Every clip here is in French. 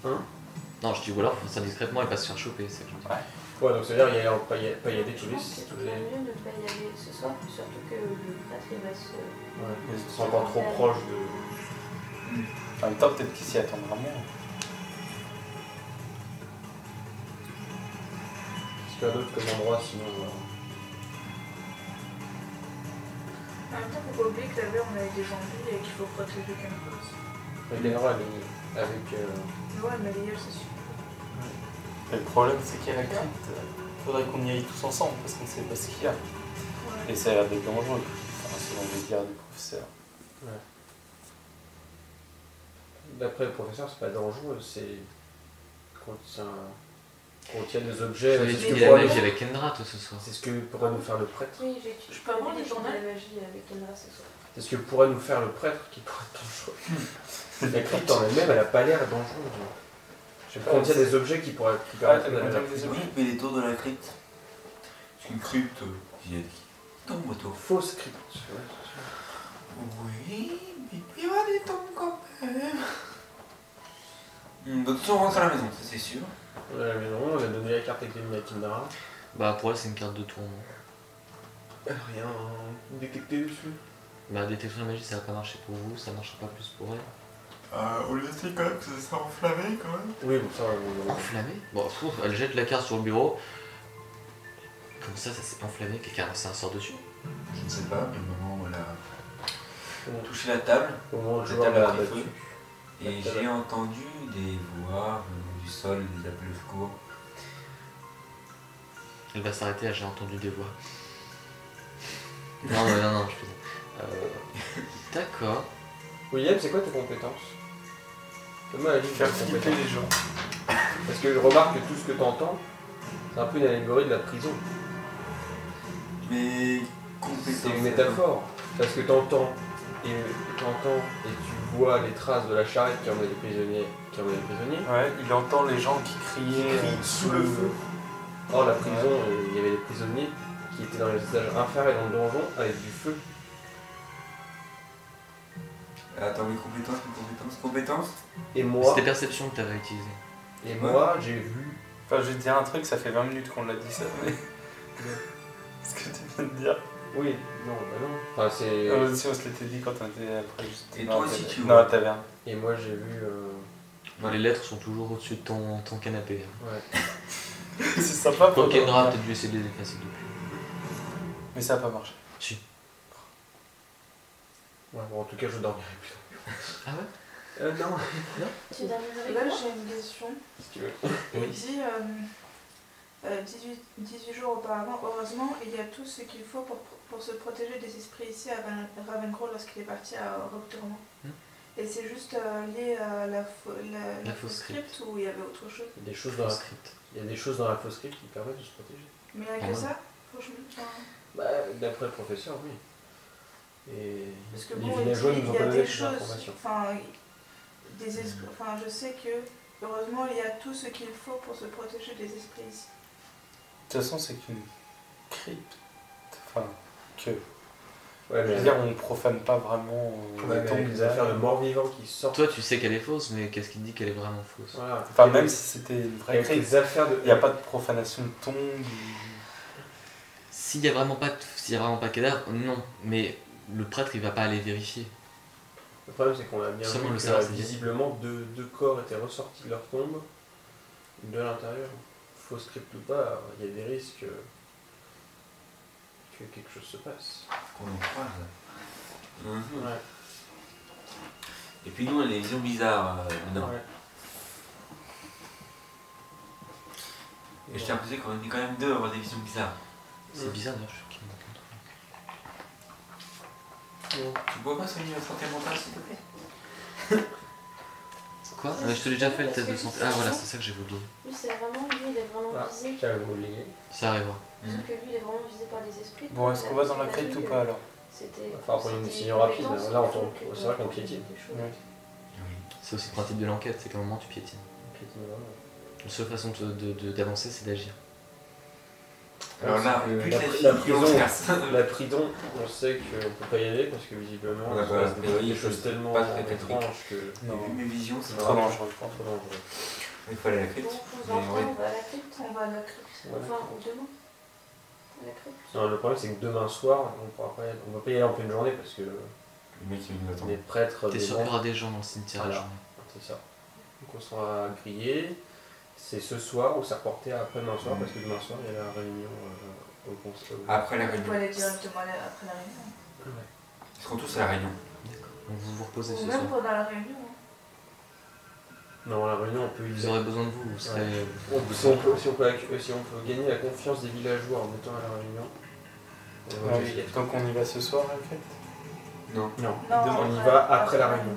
Hein? Non, je dis ou alors faut faire ça discrètement et pas se faire choper, c'est ça que je dis. Ouais, donc ça veut dire qu'il y a pas y aller tous Je les... pense que c'est mieux de ne pas y aller ce soir, surtout que le prêtre il va se... Ouais, mais c'est encore trop proche de... En même temps, peut-être qu'il s'y attendra moins. Parce qu'il y a d'autres comme endroit sinon... En même temps, faut pas oublier que la veille on avait des zombies et qu'il faut protéger quelque chose. Mais Lenora, elle est avec... Ouais, mais les c'est super. Et le problème, c'est qu'il y a la crypte. Faudrait qu'on y aille tous ensemble parce qu'on sait pas ce qu'il y a. Ouais. Et ça a l'air d'être dangereux, enfin, selon les dires du professeur. Ouais. D'après le professeur, c'est pas dangereux, c'est... Quand contient des objets... J'avais c'est ce étudié que la pourrait magie nous- avec Kendra toi ce soir. C'est ce que pourrait nous faire le prêtre. Oui, Je peux avoir des le gens de journal la magie avec Kendra ce soir. C'est ce que pourrait nous faire le prêtre qui pourrait être dangereux. La crypte en elle-même, elle a pas l'air dangereuse. Je sais pas, Contient des objets qui pourraient permettre elle d'aller à la contient des prison. objets. Oui, mais les tours de la crypte. C'est une crypte, j'y ai dit. Tombe moto. Fausse crypte. Ouais, c'est sûr. Oui, mais il y aura des tombes quand même. De toute façon, on rentre à la maison, ça c'est sûr. Ouais, mais non, on a donné la carte avec les lunettes Kindara. Bah pour elle c'est une carte de tour, non? Rien détecté dessus. Bah détection de magie ça va pas marcher pour vous, ça marchera pas plus pour elle. On lui essaye quand même que ça sera enflammé quand même. Oui, bon, ça, on... Enflammé? Bon, elle jette la carte sur le bureau. Comme ça s'est enflammé, quelqu'un a lancé un sort dessus. Je ne sais pas, mais au moment où elle a Bon, touché la table, au moment où le la joueur table l'a a pris battu. feu. Et j'ai entendu des voix venant du sol, des appels au secours. Elle va s'arrêter, j'ai entendu des voix. Non, non, je fais d'accord. William, c'est quoi tes compétences? Donne-moi la liste de Faire tes flipper compétences. les gens. Parce que je remarque que tout ce que tu entends, c'est un peu une allégorie de la prison. Mais compétences. C'est une métaphore. Parce que t'entends et tu vois les traces de la charrette qui emmenait les prisonniers. Ouais, il entend les gens qui criaient Sous le feu. Or la prison, il y avait des prisonniers qui étaient dans les étages inférieurs dans le donjon avec du feu. Attends, mes compétences. Et moi, C'était perception que t'avais utilisé. j'ai vu. Enfin, je vais te dire un truc, ça fait 20 minutes qu'on l'a dit ça, mais... Ce que tu viens de dire. Oui, non, bah non. Enfin, c'est. Si on se l'était dit quand on était après juste Et dans toi la aussi, taverne. tu Dans vois. la taverne. Et moi j'ai vu. Les lettres sont toujours au-dessus de ton canapé. Ouais. C'est sympa pour Toi, Kendra a peut-être dû essayer de les effacer depuis. Mais ça a pas marché. Si. Ouais, bon, en tout cas, je dormirai plus. Ah ouais? Non. Tu dormirais avec Là, moi j'ai une question. Si tu veux. Il dit 18 jours auparavant, heureusement, il y a tout ce qu'il faut pour se protéger des esprits ici à Ravencrow lorsqu'il est parti à Roctourment. Et c'est juste lié à la fausse crypte ou il y avait autre chose? Il y a des choses dans la script. Il y a des choses dans la fausse script qui permettent de se protéger. Mais il n'y a que ça? Franchement. Bah, d'après le professeur, oui. Et Parce que les bon, il villageois dit, nous ont il y a pas donné des cette choses, information. enfin, je sais que heureusement il y a tout ce qu'il faut pour se protéger des esprits ici. De toute façon, c'est qu'une crypte. Enfin, que... Ouais, Je veux dire, on profane pas vraiment ouais, mais avec les affaires de morts-vivants qui sortent. Toi, tu sais qu'elle est fausse, mais qu'est-ce qui te dit qu'elle est vraiment fausse? Voilà. Enfin, Et même les- si c'était une vraie avec crypte, les affaires de. il n'y a pas de profanation de tombe. S'il y a vraiment pas de cadavre, non. Mais le prêtre, il va pas aller vérifier. Le problème, c'est qu'on a bien Seulement vu le que savoir, c'est visiblement deux corps étaient ressortis de leur tombe de l'intérieur. Faux script ou pas, il y a des risques que quelque chose se passe. Qu'on en croise. Ouais. Et puis nous, on a des visions bizarres dedans. Ouais. Et je tiens à préciser qu'on est quand même deux à avoir des visions bizarres. C'est bizarre d'ailleurs, je suis qui me manque un truc. Tu bois pas sur une santé mentale, s'il te plaît? Quoi? Je te l'ai déjà fait le test de santé. Ah voilà, c'est ça que j'ai oublié. Lui, c'est vraiment, lui, il est vraiment Ah, visé. tiens, vous oubliez. Ça arrivera. Sauf que lui, il est vraiment visé par des esprits. Bon, est-ce qu'on va dans la crypte ou pas alors? C'était. Il va falloir prendre une c'était décision rapide. compétence, Là, on il faut tombe. que- C'est vrai qu'on piétine. des choses. Ouais. C'est aussi le principe de l'enquête, c'est qu'à un moment tu piétines. On piétine vraiment. La seule façon d'avancer, c'est d'agir. Alors là, C'est que plus que la la fille, on se casse. La prison, on sait qu'on peut pas y aller parce que visiblement, Ouais, il se bah, passe oui, des choses tellement pas très technique. étranges que J'ai vu mes visions, c'est Trop dangereux. trop dangereux. Il faut aller à la crypte. Bon, Mais on oui. va à la crypte. On va à la crypte. Ouais. Enfin, ou demain. À la crypte. Non, le problème c'est que demain soir, on va pas y aller en pleine journée parce que Le mec il nous attend. les prêtres. T'es des sûr qu'il y gens- aura des gens dans le cimetière la Voilà. journée. C'est ça. Donc on sera grillé. C'est ce soir ou c'est reporté à après-demain soir parce que demain soir il y a la réunion au conseil. Après la On peut réunion. aller directement après la réunion. Ouais. Ils seront tous à la réunion. D'accord. Donc vous vous reposez Ou ce même soir. pendant la réunion. hein. Non, la réunion on peut Vous aurez besoin de vous, vous serez... si on peut gagner la confiance des villageois en étant à la réunion. on va gagner. Donc on y va ce soir, en fait. Non. Non, Non, on y va après la réunion.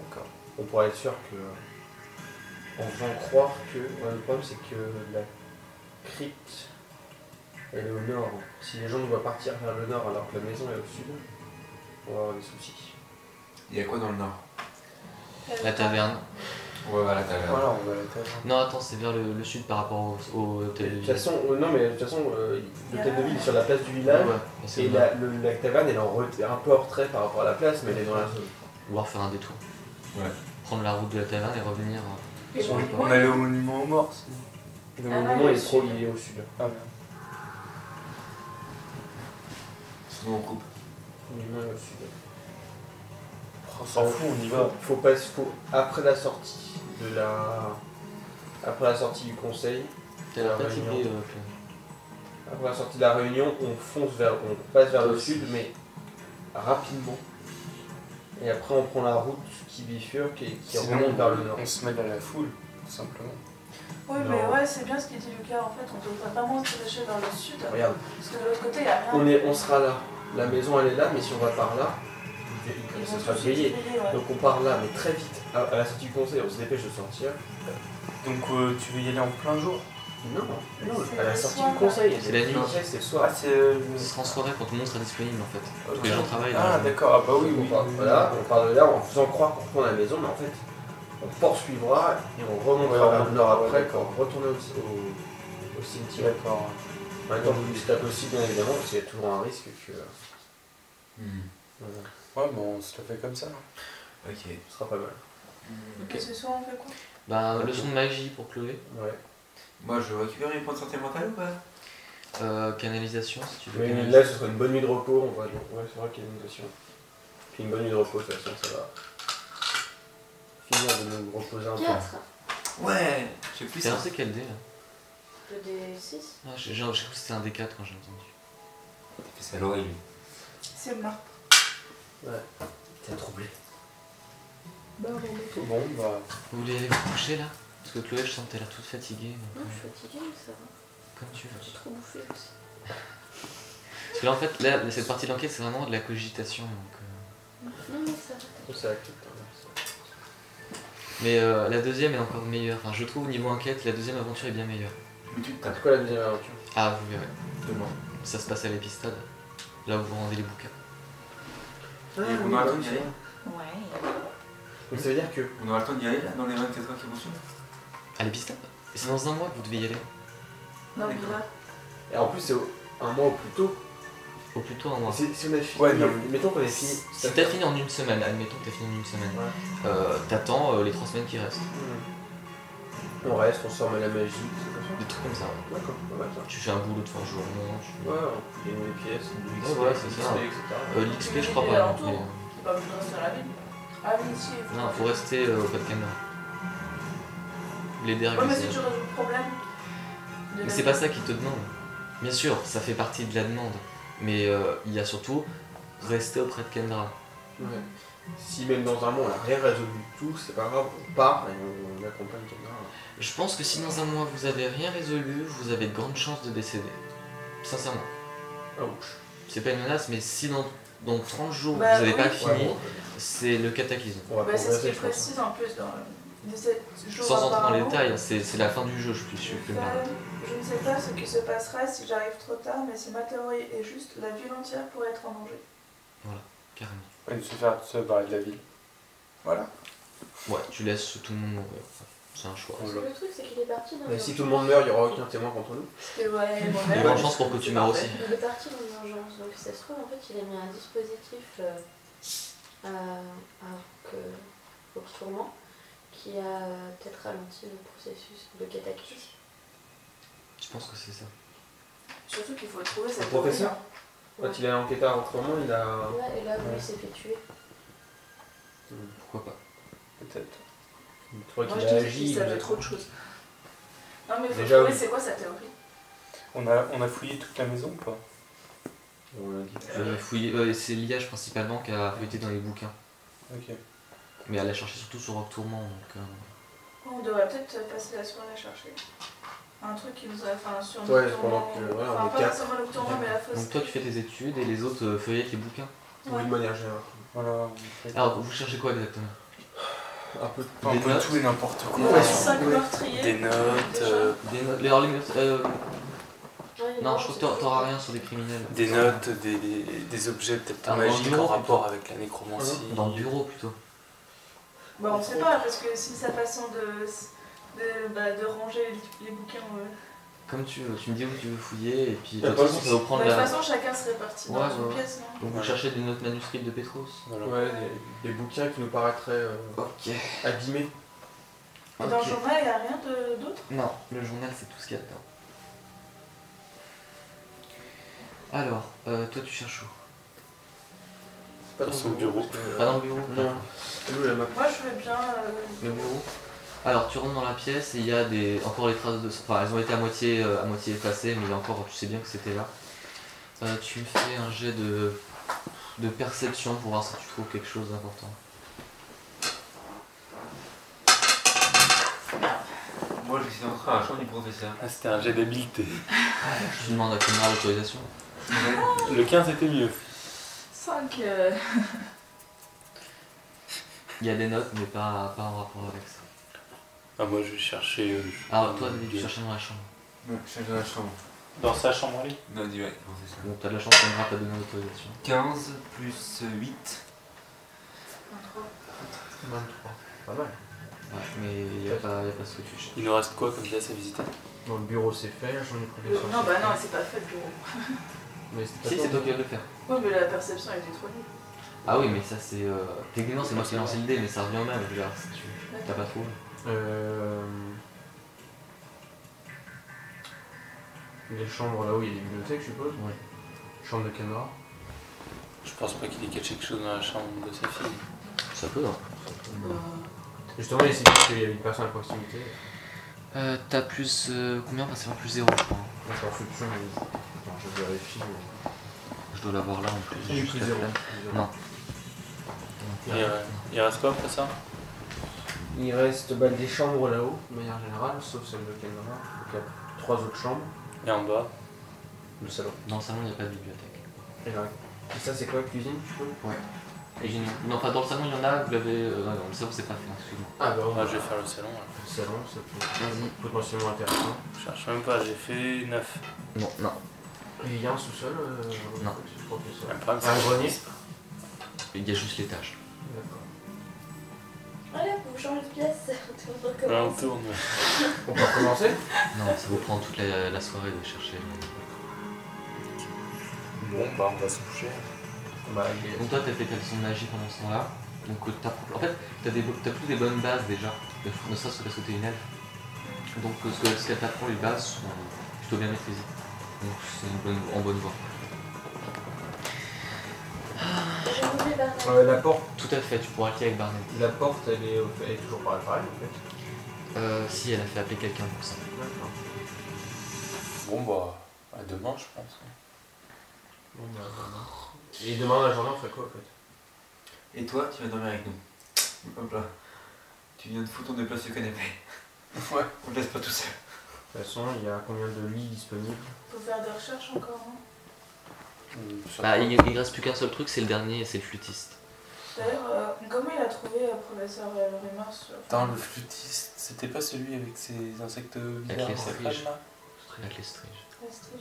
D'accord. On pourra être sûr que. En faisant croire que. Ouais, le problème c'est que la crypte elle est au nord. Si les gens doivent partir vers le nord alors que la maison est au sud, on va avoir des soucis. Il y a quoi dans le nord? La taverne. Ouais, voilà, t'as l'air. Voilà, on va à la taverne. Non, attends, c'est vers le sud par rapport au De hôtel de toute ville. façon, l'hôtel de ville est sur la place du village. Ouais, mais c'est Et bon. la taverne elle est un peu en retrait par rapport à la place, mais elle est dans la zone. Ou faire un détour. Ouais. Prendre la route de la taverne et revenir. Et sur le bon, port. On allait au monument aux morts, sinon. Le Ah, monument ouais, il est au sud. Ah merde. Sinon on coupe. Le monument est au sud. On s'en fout, on y va. Après la sortie du conseil, T'as l'air La fatigué, réunion. Claude. après la sortie de la réunion, on passe vers le sud, mais rapidement. Et après on prend la route qui bifurque et qui Sinon, remonte vers le nord. on se mêle à la foule, tout simplement. Oui, Non. mais ouais, c'est bien ce qu'il dit Lucas. En fait, on devrait vraiment se diriger vers le sud. Regarde, Parce que de l'autre côté, il n'y a rien. on sera là. La maison elle est là, mais si on va par là, Ils ça vont sera tous grillé. griller, ouais. Donc on part là, mais très vite. À la sortie du conseil, on se dépêche de sortir. Donc tu veux y aller en plein jour? Non, C'est à la le sortie soir, du conseil. C'est la nuit. Le conseil, c'est le soir. Ah, c'est. Ce sera en soirée quand tout le monde sera disponible en fait. Tous les Ok. gens travaillent. Ah, là. d'accord, ah bah oui, on oui. part, voilà, on part de là en faisant croire qu'on retourne à la maison, mais en fait, on poursuivra et on remontera Ouais, vers le nord ouais, après d'accord. pour retourner au cimetière. D'accord. En même temps, le plus tard possible, bien évidemment, parce qu'il y a toujours un risque que. Voilà, Ouais, bon, on se le fait comme ça. Ok. ce sera pas mal. Et ce soir, on fait quoi? Bah, leçon de magie pour Chloé. Ouais. Moi je récupère mes points de santé mentale ou pas? Canalisation si tu veux. Mais canaliser. là, ce sera une bonne nuit de repos, on va. Ouais, c'est vrai qu'il y a une notion. Puis une bonne nuit de repos, de toute façon, ça va. Finir de nous reposer un peu. 4. Ouais. J'ai plus T'as ça. lancé quel dé là? Le D6. Ah, j'ai cru que c'était un D4 quand j'ai entendu. Fait ça à l'oreille lui. C'est mort. T'es troublé. Bah, on est Bon, bah. Vous voulez aller vous coucher là? Parce que Chloé, je sens que t'as l'air toute fatiguée. Non, Donc, je suis fatiguée, mais ça va. comme tu veux. J'ai trop bouffé aussi. Parce que là en fait, là, cette partie de l'enquête c'est vraiment de la cogitation. Donc, Non, mais ça va. C'est la crypte, hein. Mais la deuxième est encore meilleure. Enfin, je trouve au niveau enquête, la deuxième aventure est bien meilleure. Mais tu te tapes. C'est quoi la deuxième aventure? Ah, vous verrez. Demain. Ça se passe à l'épistade. Là où vous rendez les bouquins. Et on aura le temps d'y aller? Ouais. Donc ça veut dire que. On aura le temps d'y aller là dans les 24 heures qui vont suivre? À l'épistade? Et c'est dans un mois que vous devez y aller. Non, mais D'accord. là. Et en plus, c'est un mois au plus tôt. Au plus tôt un mois. Si on a fini. Ouais, non. Mettons qu'on a fini. Si t'as fini en une semaine, admettons que t'as fini en une semaine, Ouais. t'attends les 3 semaines qui restent. On reste, on sort la magie, c'est comme ça. Des trucs comme ça. Ouais. D'accord, pas mal ça. Tu fais un boulot de forgeron, tu... Ouais, on gagne des pièces, du XP, Ouais, c'est ça. etc. L'XP je crois Et pas. alentour. Mais... C'est pas obligé de rester dans la ville. Ah oui, si. Non, faut rester auprès de Kendra. L'aider à Ouais, mais régler si ça. tu résous le problème. Mais c'est pas ça qui te demande. Bien sûr, ça fait partie de la demande. Mais il y a surtout rester auprès de Kendra. Ouais. Si même dans un mois on n'a rien résolu du tout, c'est pas grave, on part et on accompagne quelqu'un. Je pense que si dans un mois vous avez rien résolu, vous avez de grandes chances de décéder. Sincèrement. Ouch. C'est pas une menace, mais si dans 30 jours Bah, vous n'avez pas oui. fini, c'est le cataclysme. On va Bah, c'est ce progresser, qu'il je pense. précise en plus dans le 17 jours Sans entrer dans les auparavant. détails, c'est la fin du jeu, je suis sûr que Je ne sais pas ce qui se passera si j'arrive trop tard, mais si ma théorie est juste, la ville entière pourrait être en danger. carrément. Ouais, se barrer de la ville. Voilà. Ouais, tu laisses tout le monde mourir. C'est un choix. Parce que le truc, c'est qu'il est parti dans Mais une si tout le urgence. monde meurt, il n'y aura aucun témoin contre nous. C'était ouais, Il y a moi-même. de grandes chances pour que tu meurs aussi. Il est parti dans une urgence, donc ça se trouve, en fait, il a mis un dispositif obscurement qui a peut-être ralenti le processus de cataclysme. Je pense que c'est ça. Surtout qu'il faut trouver cette Le professeur théorie, Quand il a enquêté à l'entraînement, il a. Ouais, et là, lui, il s'est fait tuer. Pourquoi pas. Peut-être. Il croit Moi, qu'il je a dis agi. qu'il il savait a- trop de choses. Non, mais il faut Déjà, trouver oui. c'est quoi sa théorie. On a fouillé toute la maison ou pas? On l'a dit. C'est l'IH principalement qui a feuilleté dans les bouquins. Ok. Mais elle a cherché surtout sur Rock Tourment. Donc, On devrait peut-être passer la soirée à chercher. Un truc qui nous a. Enfin, sur Ouais, notre pendant tournant. que, voilà, on Enfin, est pas quatre. forcément le tournant, mais la fausse. donc toi tu fais tes études et les autres feuillettent les bouquins. Oui, de manière générale. Voilà. Alors vous cherchez quoi exactement? Un peu. Un Des peu notes. tout et n'importe quoi. Ouais, Ouais, 5 ouais. meurtriers. Des notes, Des notes. Alors, Ouais, non, je crois que t'auras rien sur les criminels. des notes, des objets peut-être Ah, dans le magiques bureau, en rapport avec la nécromancie. Dans le bureau plutôt. Bah, on sait pas, parce que si sa façon de ranger les bouquins. Comme tu veux, tu me dis où tu veux fouiller et puis de Ouais, toute façon ça va De prendre toute la... façon, chacun se répartit dans Ouais, une ouais. pièce, non? Donc vous Ouais. cherchez des notes manuscrites de Petros. Voilà. Ouais, des bouquins qui nous paraîtraient Ok. abîmés. Et dans le journal, il n'y a rien d'autre? Non, le journal c'est tout ce qu'il y a dedans. Alors, toi tu cherches où? Pas Dans dans son le bureau. parce que- Pas dans le bureau? Non. Nous, la map. Moi, je veux bien. Le bureau. Alors tu rentres dans la pièce et il y a encore les traces de... Enfin elles ont été à moitié effacées mais il y a encore, tu sais bien que c'était là. Tu me fais un jet de perception pour voir si tu trouves quelque chose d'important. Moi, je suis entré à la chambre du professeur. Ah, c'était un jet d'habileté. Tu demandes à Conrad l'autorisation. Le 15 était mieux. 5. Il y a des notes mais pas en rapport avec ça. Ah, moi je vais chercher. Alors toi tu cherches dans la chambre. Ouais, je suis dans la chambre. Dans sa chambre à lui. Non, dis ouais, professeur. Donc t'as de la chance, Conrad t'a donné l'autorisation. 15 plus 8. 23. Pas mal. Ouais, mais il n'y a pas ce que tu cherches. Il nous reste quoi comme pièce à visiter? Dans le bureau, c'est fait, la chambre du professeur. Non, c'est bah non, fait. c'est pas fait le bureau. Mais c'était Si, pas c'est toi qui vas le faire. Ouais, mais la perception était trop nulle. Ah oui, mais ça c'est... Techniquement c'est moi qui ai lancé le dé, mais ça revient au même. Je veux dire, si tu t'as pas trouvé. Les chambres là où il y a des bibliothèques, je suppose. Ouais. Chambre de caméra. Je pense pas qu'il ait caché quelque chose dans la chambre de sa fille. Ça peut, hein. Justement, il s'est dit qu'il y avait une personne à proximité. T'as plus... combien? Enfin, c'est pas plus 0 je crois. D'accord, je Attends, je vérifie. Je dois l'avoir là en plus. Il est juste plus à 0. peine. Non. Et, il reste quoi après ça? Il reste des chambres là-haut, de manière générale, sauf celle de caméra. Donc il y a 3 autres chambres. Et en bas? Le salon. Dans le salon il n'y a pas de bibliothèque. Et ça, c'est quoi, cuisine, je suppose? Ouais. Et non, enfin dans le salon il y en a, vous l'avez... non, le salon c'est pas fait, excuse-moi. Ah bah Ah, je vais faire le salon. Là. le salon, ça peut Vas-y. être potentiellement intéressant. Je cherche même pas, j'ai fait 9. Non, non. Et il y a un sous-sol Non. c'est le professeur. Le problème, Un grenier? Il y a juste l'étage. D'accord. Allez, vous changez de pièce. On Là, on recommence. tourne. On peut recommencer? Non, ça vous prend toute la soirée de chercher. Bon, bah, on va se coucher. Bah, il est... Donc toi t'as fait ta leçon de magie pendant ce temps-là. Donc en fait t'as plutôt des bonnes bases déjà. Ne serait-ce que parce que t'es une elfe. Donc ce qu'elle t'apprend, les bases sont plutôt bien maîtrisées. Donc c'est en bonne voie. J'ai oublié Bernard. la porte, Tout à fait, tu pourras cliquer avec Barnett. elle est toujours pas réparée en fait. Si elle a fait appeler quelqu'un pour ça. D'accord. Bon, bah, à demain, je pense. Bon, bah, voilà. Et demain dans la journée, on fait quoi en fait? Et toi, tu vas dormir avec nous. Hop là. Tu viens de foutre, on déplace le canapé. Ouais. On te laisse pas tout seul. De toute façon, il y a combien de lits disponibles? Faut faire des recherches encore, non? Bah il reste plus qu'un seul truc, c'est le dernier, c'est le flûtiste. D'ailleurs, comment il a trouvé professeur Rumors Attends, le flûtiste, c'était pas celui avec ses insectes bizarres les dans sa striges. crâne, là? Avec les striges. Astrid.